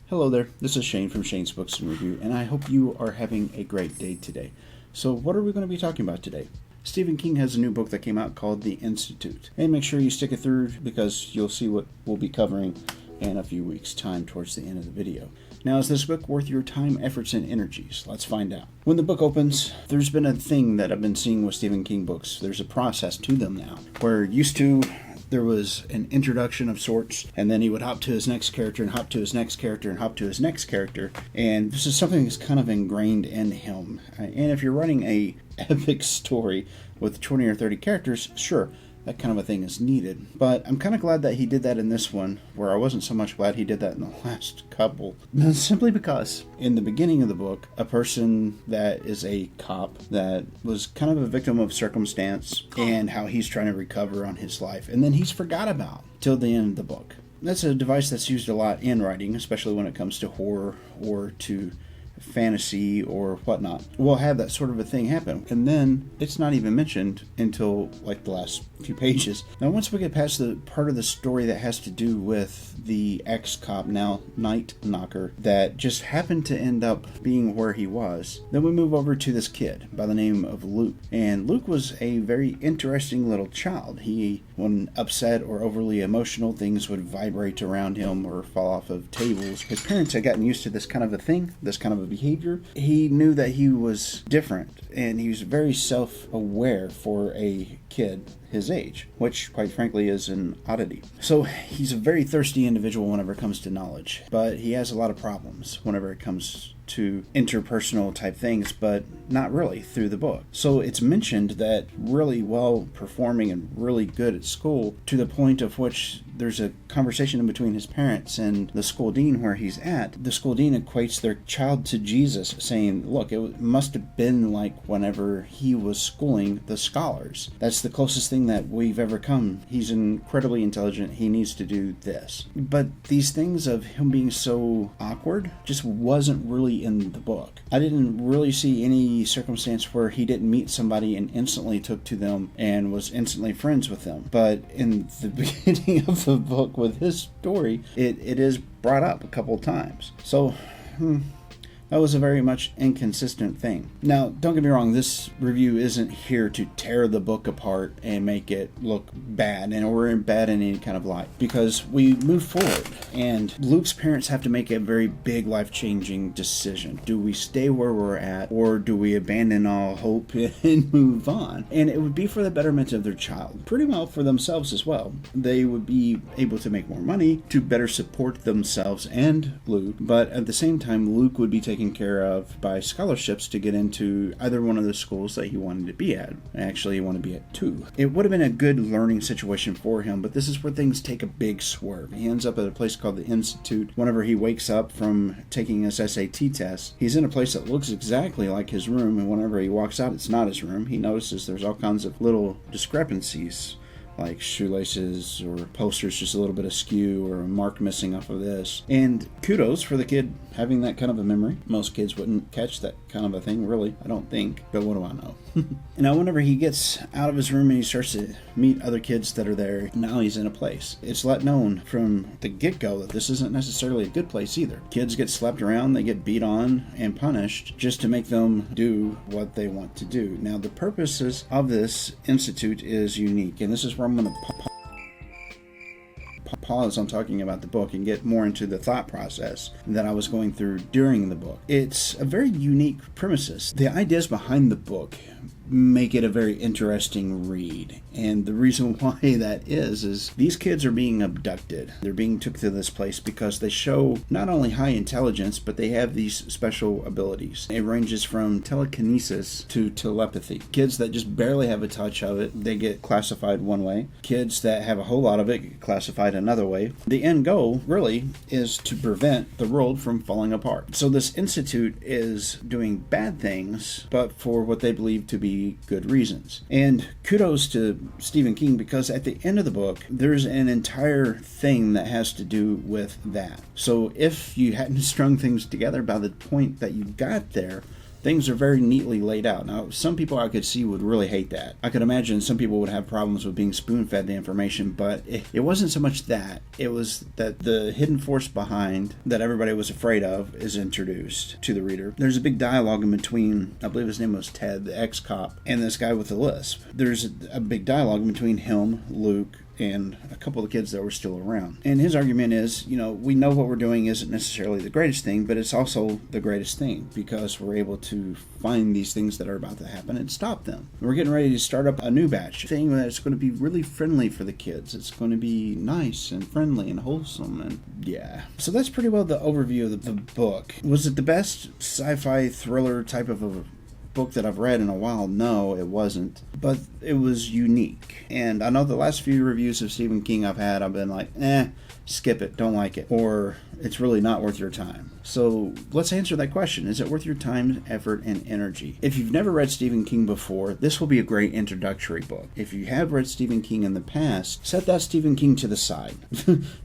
Hello there, this is Shane from Shane's Books and Review, and I hope you are having a great day today. So what are we going to be talking about today? Stephen King has a new book that came out called The Institute, and make sure you stick it through because you'll see what we'll be covering in a few weeks' time towards the end of the video. Now, is this book worth your time, efforts, and energies? Let's find out. When the book opens, there's been a thing that I've been seeing with Stephen King books. There's a process to them now, where used to there was an introduction of sorts, and then he would hop to his next character, and hop to his next character, and hop to his next character, and this is something that's kind of ingrained in him. And if you're writing a epic story with 20 or 30 characters, sure, that kind of a thing is needed. But I'm kind of glad that he did that in this one, where I wasn't so much glad he did that in the last couple. Simply because in the beginning of the book, a person that is a cop that was kind of a victim of circumstance and how he's trying to recover on his life, and then he's forgot about till the end of the book. That's a device that's used a lot in writing, especially when it comes to horror or to fantasy or whatnot. We'll have that sort of a thing happen, and then it's not even mentioned until like the last few pages. Now, once we get past the part of the story that has to do with the ex-cop, now night knocker, that just happened to end up being where he was, then we move over to this kid by the name of Luke. And Luke was a very interesting little child. He, when upset or overly emotional, things would vibrate around him or fall off of tables. His parents had gotten used to this kind of a thing, this kind of a behavior. He knew that he was different, and he was very self-aware for a kid his age, which quite frankly is an oddity. So he's a very thirsty individual whenever it comes to knowledge, but he has a lot of problems whenever it comes to interpersonal type things, but not really through the book. So it's mentioned that really well performing and really good at school, to the point of which there's a conversation in between his parents and the school dean where he's at. The school dean equates their child to Jesus, saying, look, it must have been like whenever he was schooling the scholars. That's the closest thing that we've ever come. He's incredibly intelligent. He needs to do this. But these things of him being so awkward just wasn't really in the book. I didn't really see any circumstance where he didn't meet somebody and instantly took to them and was instantly friends with them. But in the beginning of the book with his story, it is brought up a couple times. So, that was a very much inconsistent thing. Now, don't get me wrong, this review isn't here to tear the book apart and make it look bad, and we're bad in any kind of light, because we move forward, and Luke's parents have to make a very big life-changing decision. Do we stay where we're at, or do we abandon all hope and move on? And it would be for the betterment of their child, pretty well for themselves as well. They would be able to make more money to better support themselves and Luke, but at the same time, Luke would be taken care of by scholarships to get into either one of the schools that he wanted to be at. Actually, he wanted to be at two. It would have been a good learning situation for him, but this is where things take a big swerve. He ends up at a place called the Institute. Whenever he wakes up from taking his SAT test, he's in a place that looks exactly like his room, and whenever he walks out, it's not his room. He notices there's all kinds of little discrepancies, like shoelaces or posters just a little bit askew or a mark missing off of this. And kudos for the kid having that kind of a memory. Most kids wouldn't catch that kind of a thing, really, I don't think. But what do I know? Now, whenever he gets out of his room and he starts to meet other kids that are there, now he's in a place. It's let known from the get-go that this isn't necessarily a good place either. Kids get slapped around, they get beat on and punished just to make them do what they want to do. Now, the purposes of this institute is unique, and this is where I'm going to pause on talking about the book and get more into the thought process that I was going through during the book. It's a very unique premises. The ideas behind the book make it a very interesting read, and the reason why that is these kids are being abducted. They're being took to this place because they show not only high intelligence, but they have these special abilities. It ranges from telekinesis to telepathy. Kids that just barely have a touch of it, they get classified one way. Kids that have a whole lot of it get classified another way. The end goal really is to prevent the world from falling apart. So this institute is doing bad things, but for what they believe to be good reasons. And kudos to Stephen King, because at the end of the book, there's an entire thing that has to do with that. So if you hadn't strung things together by the point that you got there, Things are very neatly laid out. Now, some people I could see would really hate that. I could imagine some people would have problems with being spoon-fed the information, but it wasn't so much that. It was that the hidden force behind that everybody was afraid of is introduced to the reader. There's a big dialogue in between, I believe his name was Ted, the ex-cop, and this guy with the lisp. There's a big dialogue in between him, Luke, and a couple of the kids that were still around. And his argument is, we know what we're doing isn't necessarily the greatest thing, but it's also the greatest thing because we're able to find these things that are about to happen and stop them. We're getting ready to start up a new batch, thing that's going to be really friendly for the kids. It's going to be nice and friendly and wholesome, and yeah. So that's pretty well the overview of the book. Was it the best sci-fi thriller type of a book that I've read in a while? No, it wasn't, but it was unique. And I know the last few reviews of Stephen King I've had, I've been like, skip it, don't like it, or it's really not worth your time. So let's answer that question. Is it worth your time, effort, and energy? If you've never read Stephen King before, this will be a great introductory book. If you have read Stephen King in the past, set that Stephen King to the side.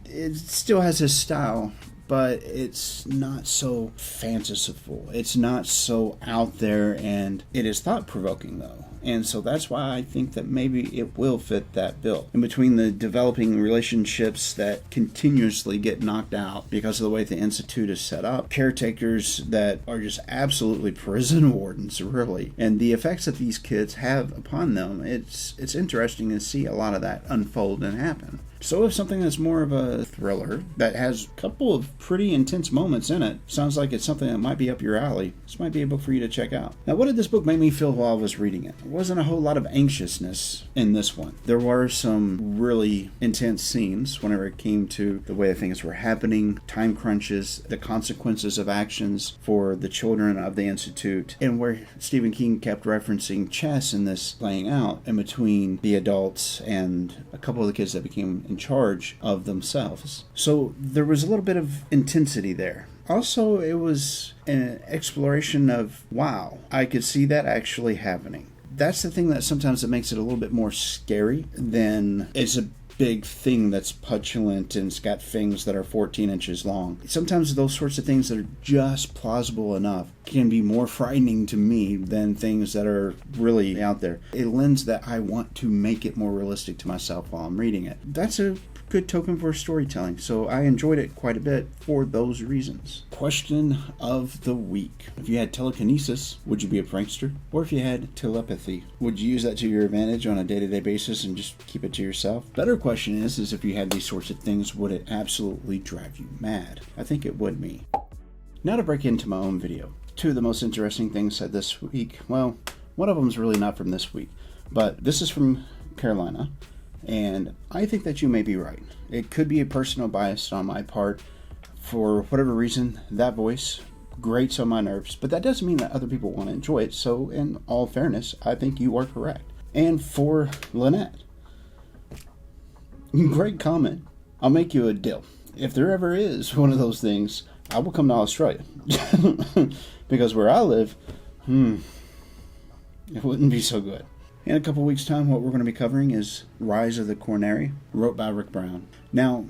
It still has his style, but it's not so fanciful. It's not so out there, and it is thought-provoking, though. And so that's why I think that maybe it will fit that bill. In between the developing relationships that continuously get knocked out because of the way the Institute is set up, caretakers that are just absolutely prison wardens, really, and the effects that these kids have upon them, it's interesting to see a lot of that unfold and happen. So if something that's more of a thriller that has a couple of pretty intense moments in it, sounds like it's something that might be up your alley, this might be a book for you to check out. Now, what did this book make me feel while I was reading it? There wasn't a whole lot of anxiousness in this one. There were some really intense scenes whenever it came to the way that things were happening, time crunches, the consequences of actions for the children of the Institute, and where Stephen King kept referencing chess in this playing out in between the adults and a couple of the kids that became in charge of themselves. So there was a little bit of intensity there. Also, it was an exploration of, wow, I could see that actually happening. That's the thing that sometimes it makes it a little bit more scary than it's a big thing that's petulant and it's got fangs that are 14 inches long. Sometimes those sorts of things that are just plausible enough can be more frightening to me than things that are really out there. It lends that I want to make it more realistic to myself while I'm reading it. That's a good token for storytelling, so I enjoyed it quite a bit for those reasons. Question of the week. If you had telekinesis, would you be a prankster? Or if you had telepathy, would you use that to your advantage on a day-to-day basis and just keep it to yourself? Better question is if you had these sorts of things, would it absolutely drive you mad? I think it would me. Now to break into my own video. Two of the most interesting things said this week. Well, one of them is really not from this week, but this is from Carolina. And I think that you may be right. It could be a personal bias on my part. For whatever reason, that voice grates on my nerves, but that doesn't mean that other people want to enjoy it. So in all fairness, I think you are correct. And for Lynette, great comment. I'll make you a deal. If there ever is one of those things, I will come to Australia. Because where I live, it wouldn't be so good. In a couple weeks' time, what we're going to be covering is Rise of the Corneri, wrote by Rick Brown. Now,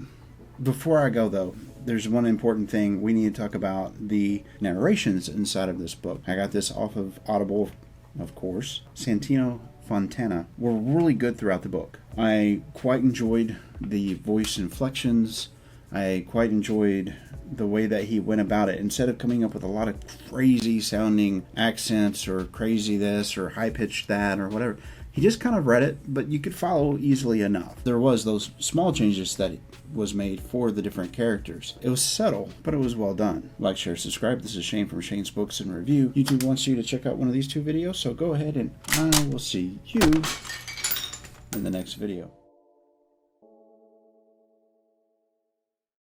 before I go, though, there's one important thing. We need to talk about the narrations inside of this book. I got this off of Audible, of course. Santino Fontana were really good throughout the book. I quite enjoyed the voice inflections. I quite enjoyed the way that he went about it. Instead of coming up with a lot of crazy sounding accents or crazy this or high pitched that or whatever, he just kind of read it, but you could follow easily enough. There was those small changes that was made for the different characters. It was subtle, but it was well done. Like, share, subscribe. This is Shane from Shane's Books and Review. YouTube wants you to check out one of these two videos, so go ahead and I will see you in the next video.